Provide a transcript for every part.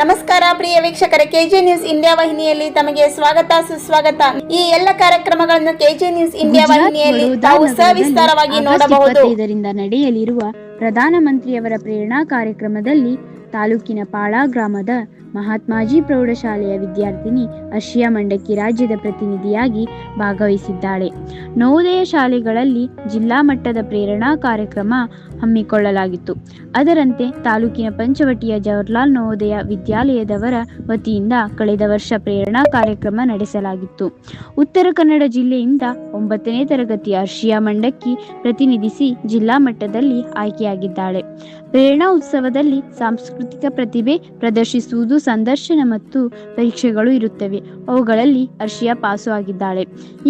ನಮಸ್ಕಾರ ಪ್ರಿಯ ವೀಕ್ಷಕರೇ, K J news India ವಾಹಿನಿಯಲ್ಲಿ ತಮಗೆ ಸ್ವಾಗತ ಸುಸ್ವಾಗತ. ಈ ಎಲ್ಲ ಕಾರ್ಯಕ್ರಮಗಳನ್ನು ಕೆಜೆ ನ್ಯೂಸ್ ಇಂಡಿಯಾ ವಾಹಿನಿಯಲ್ಲಿ ತಾವು ಸವಿಸ್ತಾರವಾಗಿ ನೋಡಬಹುದು. ಇದರಿಂದ ನಡೆಯಲಿರುವ ಪ್ರಧಾನಮಂತ್ರಿಯವರ ಪ್ರೇರಣಾ ಕಾರ್ಯಕ್ರಮದಲ್ಲಿ ತಾಲೂಕಿನ ಪಾಳಾ ಗ್ರಾಮದ ಮಹಾತ್ಮಾಜಿ ಪ್ರೌಢಶಾಲೆಯ ವಿದ್ಯಾರ್ಥಿನಿ ಅರ್ಷಿಯಾ ಮಂಡಕ್ಕಿ ರಾಜ್ಯದ ಪ್ರತಿನಿಧಿಯಾಗಿ ಭಾಗವಹಿಸಿದ್ದಾಳೆ. ನವೋದಯ ಶಾಲೆಗಳಲ್ಲಿ ಜಿಲ್ಲಾ ಮಟ್ಟದ ಪ್ರೇರಣಾ ಕಾರ್ಯಕ್ರಮ ಹಮ್ಮಿಕೊಳ್ಳಲಾಗಿತ್ತು. ಅದರಂತೆ ತಾಲೂಕಿನ ಪಂಚವಟಿಯ ಜವಾಹರ್ಲಾಲ್ ನವೋದಯ ವಿದ್ಯಾಲಯದವರ ವತಿಯಿಂದ ಕಳೆದ ವರ್ಷ ಪ್ರೇರಣಾ ಕಾರ್ಯಕ್ರಮ ನಡೆಸಲಾಗಿತ್ತು. ಉತ್ತರ ಕನ್ನಡ ಜಿಲ್ಲೆಯಿಂದ 9ನೇ ತರಗತಿಯ ಅರ್ಷಿಯಾ ಮಂಡಕ್ಕಿ ಪ್ರತಿನಿಧಿಸಿ ಜಿಲ್ಲಾ ಮಟ್ಟದಲ್ಲಿ ಆಯ್ಕೆಯಾಗಿದ್ದಾಳೆ. ಪ್ರೇರಣಾ ಉತ್ಸವದಲ್ಲಿ ಸಾಂಸ್ಕೃತಿಕ ಪ್ರತಿಭೆ ಪ್ರದರ್ಶಿಸುವುದು, ಸಂದರ್ಶನ ಮತ್ತು ಪರೀಕ್ಷೆಗಳು ಇರುತ್ತವೆ. ಅವುಗಳಲ್ಲಿ ಅರ್ಷಿಯಾ ಪಾಸು ಆಗಿದ್ದಾಳೆ.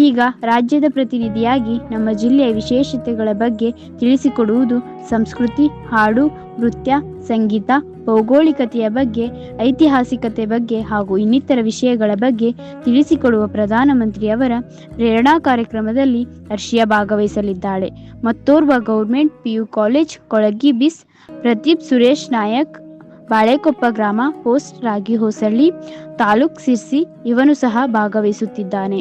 ಈಗ ರಾಜ್ಯದ ಪ್ರತಿನಿಧಿಯಾಗಿ ನಮ್ಮ ಜಿಲ್ಲೆಯ ವಿಶೇಷತೆಗಳ ಬಗ್ಗೆ ತಿಳಿಸಿಕೊಡುವುದು, ಸಂಸ್ಕೃತಿ, ಹಾಡು, ನೃತ್ಯ, ಸಂಗೀತ, ಭೌಗೋಳಿಕತೆಯ ಬಗ್ಗೆ, ಐತಿಹಾಸಿಕತೆ ಬಗ್ಗೆ ಹಾಗೂ ಇನ್ನಿತರ ವಿಷಯಗಳ ಬಗ್ಗೆ ತಿಳಿಸಿಕೊಡುವ ಪ್ರಧಾನಮಂತ್ರಿಯವರ ಪ್ರೇರಣಾ ಕಾರ್ಯಕ್ರಮದಲ್ಲಿ ಅರ್ಷಿಯಾ ಭಾಗವಹಿಸಲಿದ್ದಾಳೆ. ಮತ್ತೋರ್ವ ಗೌರ್ಮೆಂಟ್ PU ಕಾಲೇಜ್ ಕೊಳಗಿ ಬಿಸ್ ಪ್ರದೀಪ್ ಸುರೇಶ್ ನಾಯಕ್, ಬಾಳೆಕೊಪ್ಪ ಗ್ರಾಮ, ಪೋಸ್ಟ್ ರಾಗಿಹೊಸಳ್ಳಿ, ತಾಲೂಕ್ ಸಿರ್ಸಿ ಇವನು ಸಹ ಭಾಗವಹಿಸುತ್ತಿದ್ದಾನೆ.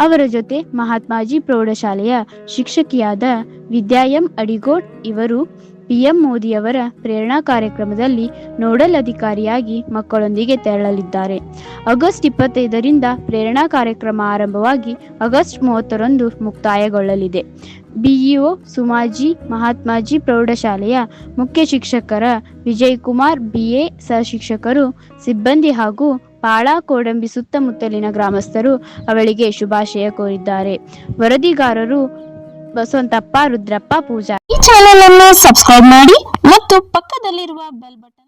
ಅವರ ಜೊತೆ ಮಹಾತ್ಮಾಜಿ ಪ್ರೌಢಶಾಲೆಯ ಶಿಕ್ಷಕಿಯಾದ ವಿದ್ಯಾ ಎಂ ಅಡಿಗೋಡ್ ಇವರು PM ಮೋದಿಯವರ ಪ್ರೇರಣಾ ಕಾರ್ಯಕ್ರಮದಲ್ಲಿ ನೋಡಲ್ ಅಧಿಕಾರಿಯಾಗಿ ಮಕ್ಕಳೊಂದಿಗೆ ತೆರಳಲಿದ್ದಾರೆ. ಆಗಸ್ಟ್ 25ರಿಂದ ಪ್ರೇರಣಾ ಕಾರ್ಯಕ್ರಮ ಆರಂಭವಾಗಿ ಆಗಸ್ಟ್ 30ರಂದು ಮುಕ್ತಾಯಗೊಳ್ಳಲಿದೆ. BEO ಸುಮಾಜಿ ಮಹಾತ್ಮಾಜಿ ಪ್ರೌಢಶಾಲೆಯ ಮುಖ್ಯ ಶಿಕ್ಷಕರ ವಿಜಯಕುಮಾರ್ BA, ಸಹಶಿಕ್ಷಕರು, ಸಿಬ್ಬಂದಿ ಹಾಗೂ ಪಾಳಾ, ಕೋಡಂಬಿ ಸುತ್ತಮುತ್ತಲಿನ ಗ್ರಾಮಸ್ಥರು ಅವಳಿಗೆ ಶುಭಾಶಯ ಕೋರಿದ್ದಾರೆ. ವರದಿಗಾರರು ಬಸವಂತಪ್ಪ, ರುದ್ರಪ್ಪ, ಪೂಜಾ. ಈ ಚಾನೆಲ್ ಅನ್ನು ಸಬ್ಸ್ಕ್ರೈಬ್ ಮಾಡಿ ಮತ್ತು ಪಕ್ಕದಲ್ಲಿರುವ ಬೆಲ್ ಬಟನ್